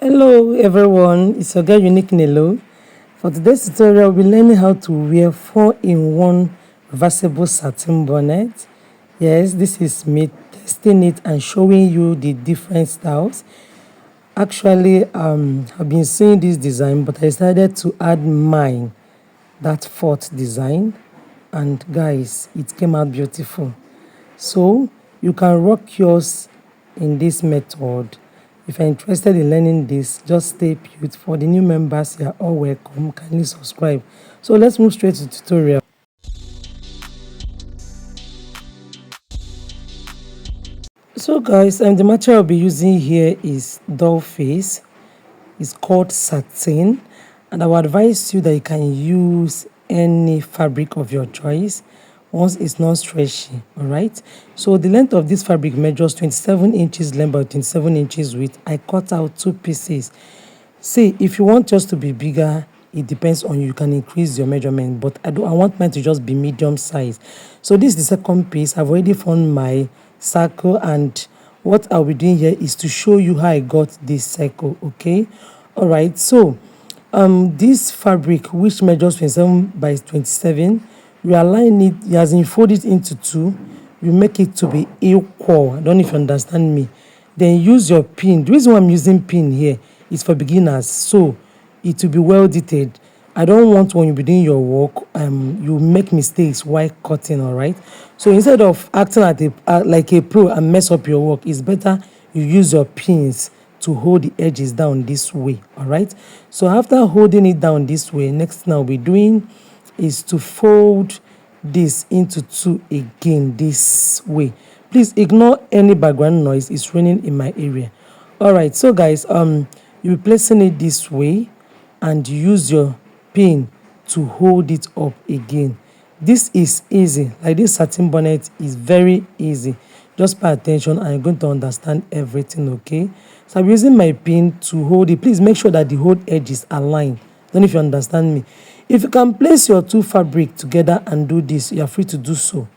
Hello everyone, it's your girl Unique Nelo. For today's tutorial, we'll be learning how to wear 4-in-1 reversible satin bonnet. Yes, this is me testing it and showing you the different styles. Actually, I've been seeing this design, but I decided to add mine, that fourth design, and guys, it came out beautiful. So you can rock yours in this method. If you're interested in learning this, just stay put. For the new members, you are all welcome. Kindly subscribe. So let's move straight to tutorial. So guys, the material I'll be using here is doll face. It's called satin, and I would advise you that you can use any fabric of your choice once it's not stretchy. All right, so the length of this fabric measures 27 inches length by 27 inches width. I cut out 2 pieces. See, if you want yours to be bigger, it depends on you. You can increase your measurement, but I want mine to just be medium size. So this is the second piece. I've already found my circle, and what I'll be doing here is to show you how I got this circle. Okay, all right. So this fabric, which measures 27 by 27, you align it, as in fold it into 2, you make it to be equal. I don't know if you understand me. Then use your pin. The reason why I'm using pin here is for beginners, so it will be well detailed. I don't want when you be doing your work, you make mistakes while cutting. All right, so instead of acting like a pro and mess up your work, it's better you use your pins to hold the edges down this way. All right, so after holding it down this way, next thing I'll be doing is to fold this into 2 again this way. Please ignore any background noise, it's raining in my area. All right, so guys, you'll be placing it this way and use your pin to hold it up again. This is easy. Like this satin bonnet is very easy. Just pay attention and you're going to understand everything. Okay, so I'm using my pin to hold it. Please make sure that the whole edge is aligned. Don't know if you understand me. If you can place your 2 fabric together and do this, you are free to do so.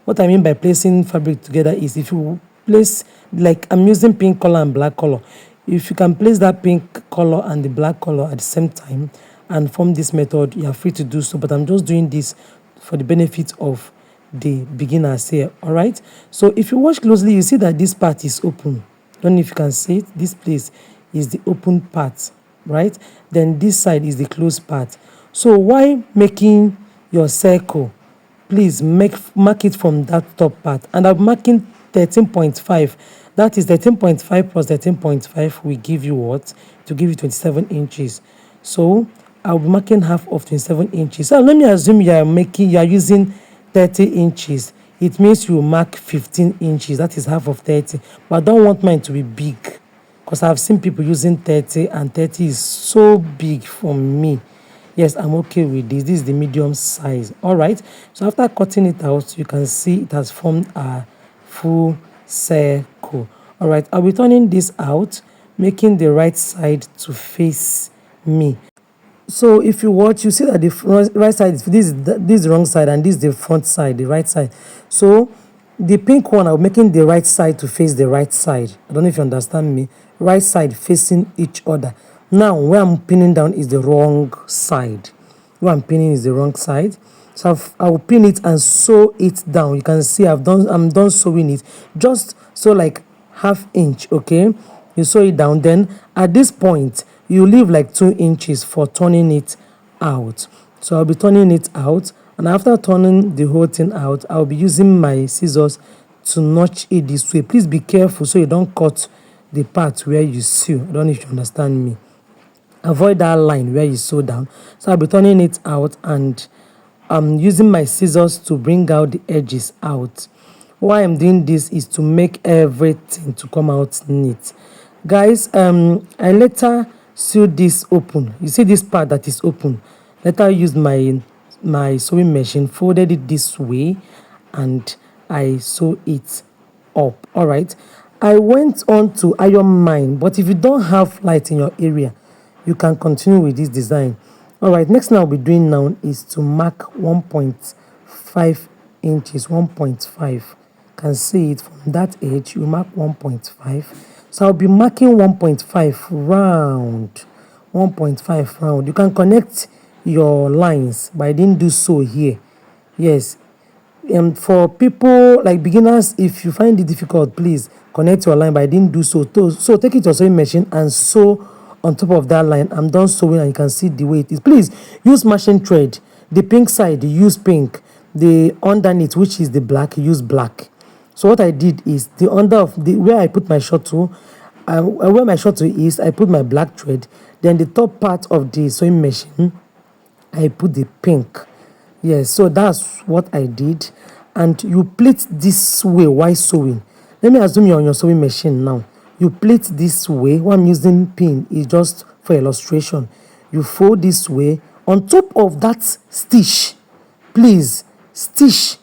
What I mean by placing fabric together is, if you place, like I'm using pink color and black color, if you can place that pink color and the black color at the same time and form this method, you are free to do so. But I'm just doing this for the benefit of the beginners here. All right, so if you watch closely, you see that this part is open. Don't know if you can see it. This place is the open part, right? Then this side is the closed part. So while making your circle, please mark it from that top part, and I'm marking 13.5. That is 13.5 plus 13.5 will give you what? To give you 27 inches. So I'll be marking half of 27 inches. So let me assume you are using 30 inches. It means you mark 15 inches. That is half of 30. But I don't want mine to be big, because I've seen people using 30, and 30 is so big for me. Yes, I'm okay with this. This is the medium size. All right, so after cutting it out, you can see it has formed a full circle. All right, I'll be turning this out, making the right side to face me. So if you watch, you see that the right side, this is the wrong side, and this is the front side, the right side. So the pink one, I'm making the right side to face the right side. I don't know if you understand me. Right side facing each other. Now where I'm pinning down is the wrong side. Where I'm pinning is the wrong side. So I will pin it and sew it down. You can see I'm done sewing it. Just so like ½ inch. Okay, you sew it down. Then at this point, you leave like 2 inches for turning it out. So I'll be turning it out, and after turning the whole thing out, I'll be using my scissors to notch it this way. Please be careful so you don't cut the part where you sew. I don't know if you understand me. Avoid that line where you sew down. So I'll be turning it out, and I'm using my scissors to bring out the edges out. Why I'm doing this is to make everything to come out neat. Guys, I later sewed this open. You see this part that is open. Later used my sewing machine, folded it this way, and I sew it up. All right, I went on to iron mine, but if you don't have light in your area, you can continue with this design. All right, next thing I'll be doing now is to mark 1.5 inches. 1.5, can see it from that edge, you mark 1.5. So I'll be marking 1.5 round. 1.5 round. You can connect your lines, but I didn't do so here. Yes. And for people like beginners, if you find it difficult, please connect your line, but I didn't do so. So take it to a sewing machine and sew on top of that line. I'm done sewing and you can see the way it is. Please use machine thread. The pink side, use pink. The underneath, which is the black, use black. So what I did is the under of the where I put my shuttle, where my shuttle is, I put my black thread. Then the top part of the sewing machine, I put the pink. Yes, so that's what I did. And you pleat this way while sewing. Let me assume you're on your sewing machine now. You pleat this way. What I'm using pin is just for illustration. You fold this way on top of that stitch. Please stitch,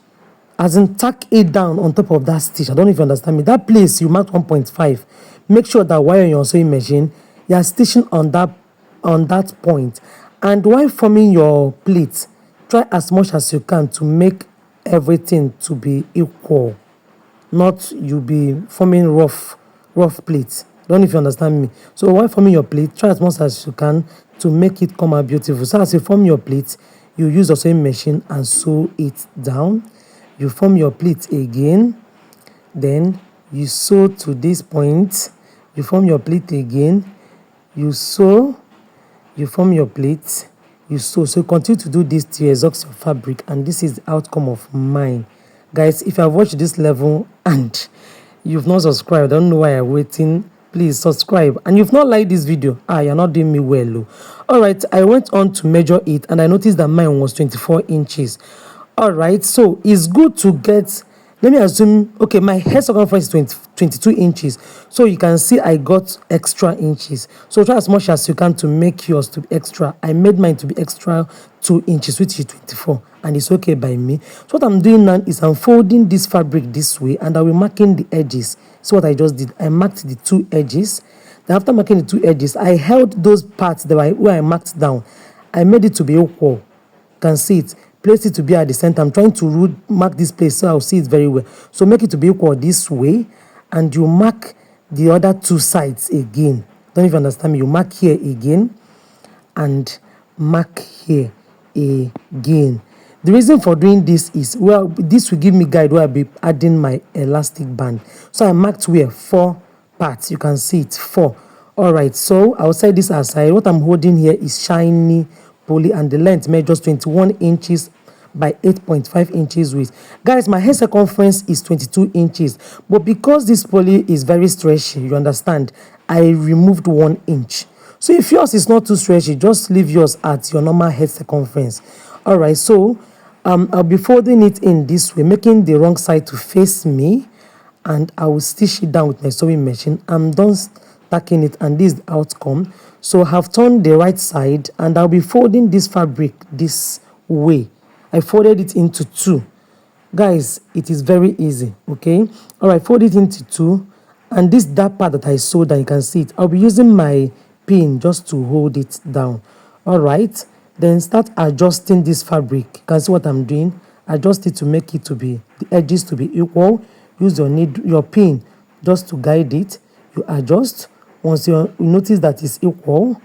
as in tack it down on top of that stitch. I don't know if you understand me. That place you marked 1.5. Make sure that while you're on your sewing machine, you are stitching on that point. And while forming your pleat, try as much as you can to make everything to be equal. Not you be forming rough pleats. Don't know if you understand me. So while forming your pleat, try as much as you can to make it come out beautiful. So as you form your pleat, you use the sewing machine and sew it down. You form your pleat again, then you sew to this point. You form your pleat again, you sew, you form your pleat, you sew. So continue to do this till you exhaust your fabric, and this is the outcome of mine. Guys, if you have watched this level and you've not subscribed, I don't know why you're waiting. Please subscribe. And you've not liked this video, you're not doing me well. All right, I went on to measure it and I noticed that mine was 24 inches. All right, so it's good to get, let me assume, okay, my head circumference is 22 inches. So you can see I got extra inches. So try as much as you can to make yours to be extra. I made mine to be extra 2 inches, which is 24, and it's okay by me. So what I'm doing now is I'm folding this fabric this way and I'll be marking the edges. So what I just did, I marked the 2 edges. Then after marking the 2 edges, I held those parts that where I marked down. I made it to be equal. You can see it. Place it to be at the center. I'm trying to mark this place so I'll see it very well. So make it to be equal this way, and you mark the other 2 sides again. Don't even understand me. You mark here again and mark here again. The reason for doing this is, well, this will give me guide where I'll be adding my elastic band. So I marked where 4 parts. You can see it 4. All right, so I'll set this aside. What I'm holding here is shiny poly, and the length measures 21 inches by 8.5 inches width. Guys, my hair circumference is 22 inches, but because this poly is very stretchy, you understand, I removed 1 inch. So if yours is not too stretchy, just leave yours at your normal head circumference. All right, so I'll be folding it in this way, making the wrong side to face me, and I will stitch it down with my sewing machine. I'm done tacking it, and this is the outcome. So I've turned the right side and I'll be folding this fabric this way. I folded it into 2. Guys, it is very easy, okay? All right, fold it into 2, and this dark part that I sewed, and you can see it, I'll be using my pin just to hold it down. All right, then start adjusting this fabric. You can see what I'm doing. Adjust it to make it to be, the edges to be equal. Use your pin just to guide it. You adjust. Once you notice that it's equal,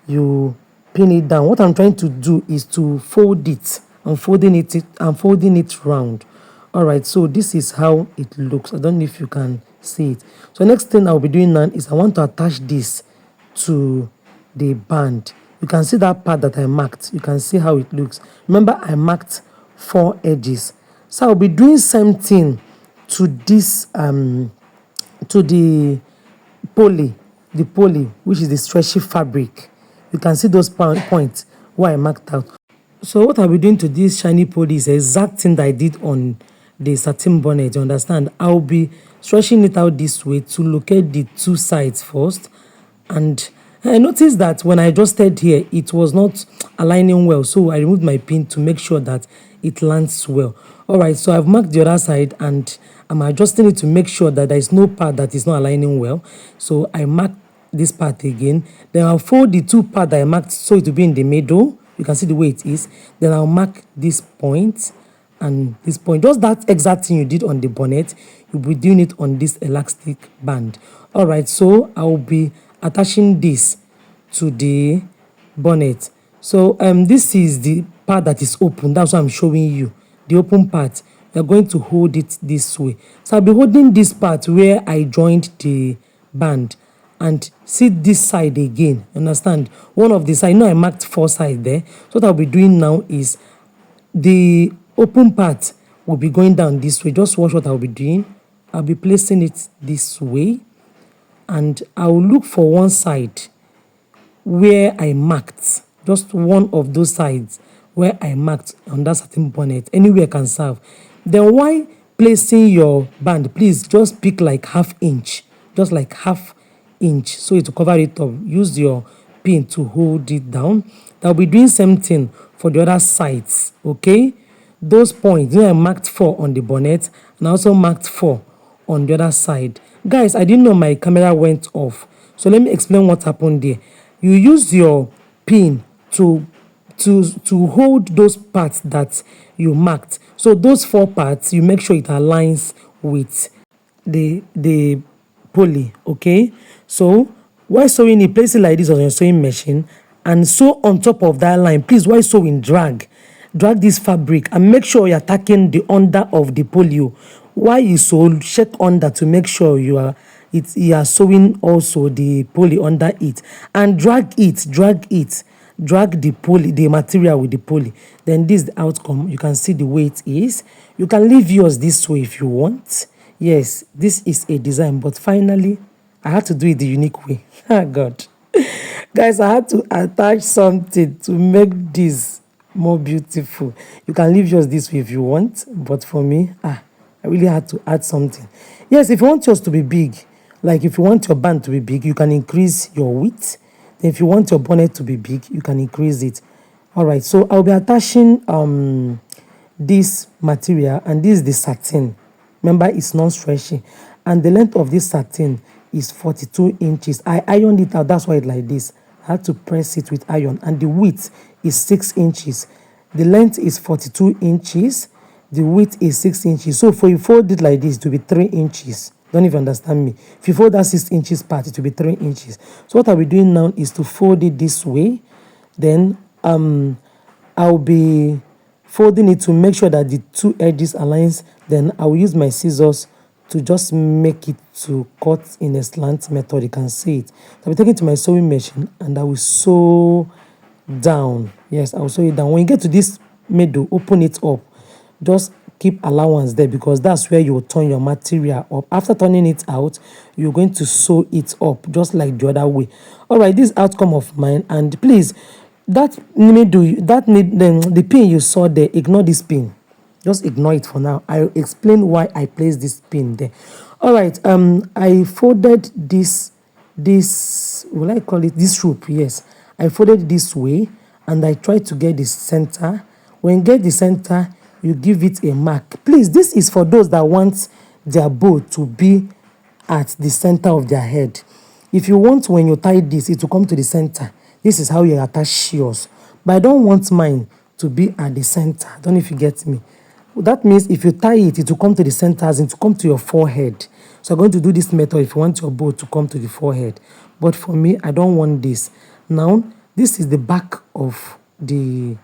you pin it down. What I'm trying to do is to fold it. I'm folding it round. All right, so this is how it looks. I don't know if you can see it. So next thing I'll be doing now is I want to attach this to the band. You can see that part that I marked. You can see how it looks. Remember, I marked 4 edges. So I'll be doing same thing to this to the poly, which is the stretchy fabric. You can see those points where I marked out. So what I'll be doing to this shiny poly is the exact thing that I did on the satin bonnet. You understand? I'll be stretching it out this way to locate the 2 sides first. And I noticed that when I adjusted here, it was not aligning well. So I removed my pin to make sure that it lands well. All right, so I've marked the other side and I'm adjusting it to make sure that there is no part that is not aligning well. So I marked this part again. Then I'll fold the 2 parts that I marked so it will be in the middle. You can see the way it is. Then I'll mark this point and this point. Just that exact thing you did on the bonnet, you'll be doing it on this elastic band. All right, so I will be attaching this to the bonnet. So this is the part that is open. That's what I'm showing you. The open part, you're going to hold it this way. So I'll be holding this part where I joined the band, and see this side again. Understand? One of the side. Now I marked 4 sides there. So what I'll be doing now is the open part will be going down this way. Just watch what I'll be doing. I'll be placing it this way, and I'll look for one side where I marked, just one of those sides where I marked on that satin bonnet. Anywhere can serve. Then while placing your band, please just pick like half inch, just like half inch, so it will cover it up. Use your pin to hold it down. I'll be doing same thing for the other sides. Okay, those points, I marked 4 on the bonnet, and I also marked 4 on the other side. Guys, I didn't know my camera went off, so let me explain what happened there. You use your pin to hold those parts that you marked. So those 4 parts, you make sure it aligns with the poly. Okay, so while sewing it, place it like this on your sewing machine and sew on top of that line. Please, while sewing, drag this fabric and make sure you're attacking the under of the polio. While you sew, check under to make sure you are sewing also the poly under it, and drag the poly, the material with the poly. Then this is the outcome. You can see the way it is. You can leave yours this way if you want. Yes, this is a design, but finally I had to do it the unique way. Oh God. Guys, I had to attach something to make this more beautiful. You can leave yours this way if you want, but for me, I really had to add something. Yes, if you want yours to be big, like if you want your band to be big, you can increase your width. Then if you want your bonnet to be big, you can increase it. All right, so I'll be attaching this material, and this is the satin. Remember, it's non-stretchy, and the length of this satin is 42 inches. I ironed it out, that's why it's like this. I had to press it with iron, and the width is 6 inches. The length is 42 inches. The width is 6 inches. So if you fold it like this, it will be 3 inches. Don't even understand me. If you fold that 6 inches part, it will be 3 inches. So what I'll be doing now is to fold it this way. Then I'll be folding it to make sure that the 2 edges aligns. Then I will use my scissors to just make it to cut in a slant method. You can see it. I'll be taking it to my sewing machine, and I will sew down. Yes, I will sew it down. When you get to this middle, open it up. Just keep allowance there, because that's where you will turn your material up. After turning it out, you're going to sew it up just like the other way. All right, this outcome of mine. And please, the pin you saw there, ignore this pin. Just ignore it for now. I'll explain why I placed this pin there. All right, I folded this, will I call it this rope? Yes, I folded it this way, and I tried to get the center. When you get the center, you give it a mark. Please, this is for those that want their bow to be at the center of their head. If you want, when you tie this, it will come to the center. This is how you attach yours. But I don't want mine to be at the center. I don't know if you get me. That means if you tie it, it will come to the center, as in to come to your forehead. So I'm going to do this method if you want your bow to come to the forehead. But for me, I don't want this. Now, this is the back of the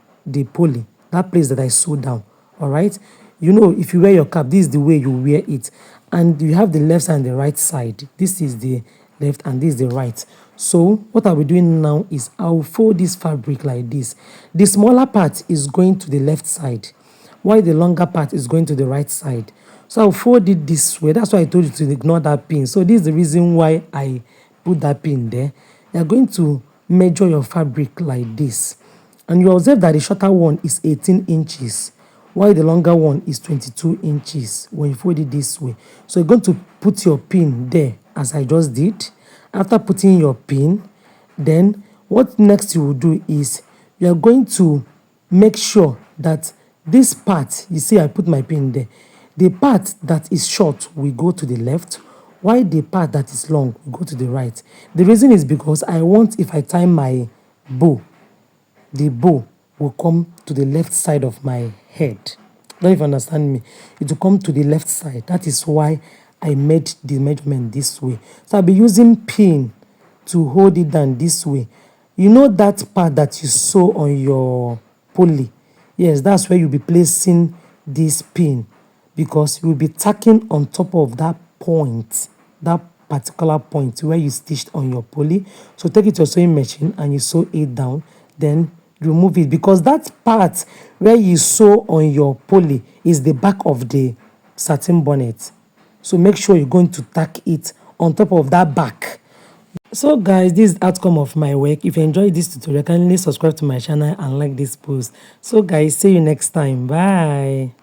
poly, that place that I sewed down. All right. You know, if you wear your cap, this is the way you wear it. And you have the left side and the right side. This is the left and this is the right. So what I'll be doing now is I'll fold this fabric like this. The smaller part is going to the left side, while the longer part is going to the right side. So I'll fold it this way. That's why I told you to ignore that pin. So this is the reason why I put that pin there. You're going to measure your fabric like this. And you observe that the shorter one is 18 inches, while the longer one is 22 inches when you fold it this way. So you're going to put your pin there, as I just did. After putting your pin, then what next you will do is you are going to make sure that this part, you see I put my pin there, the part that is short will go to the left, while the part that is long will go to the right. The reason is because I want, if I tie my bow, the bow will come to the left side of my head. Don't even understand me. It will come to the left side. That is why I made the measurement this way. So I'll be using pin to hold it down this way. You know that part that you sew on your pulley? Yes, that's where you'll be placing this pin, because you'll be tacking on top of that point, that particular point where you stitched on your pulley. So take it to your sewing machine and you sew it down, then remove it, because that part where you sew on your pulley is the back of the satin bonnet. So make sure you're going to tack it on top of that back. So guys, this is outcome of my work. If you enjoyed this tutorial, kindly subscribe to my channel and like this post. So guys, see you next time. Bye.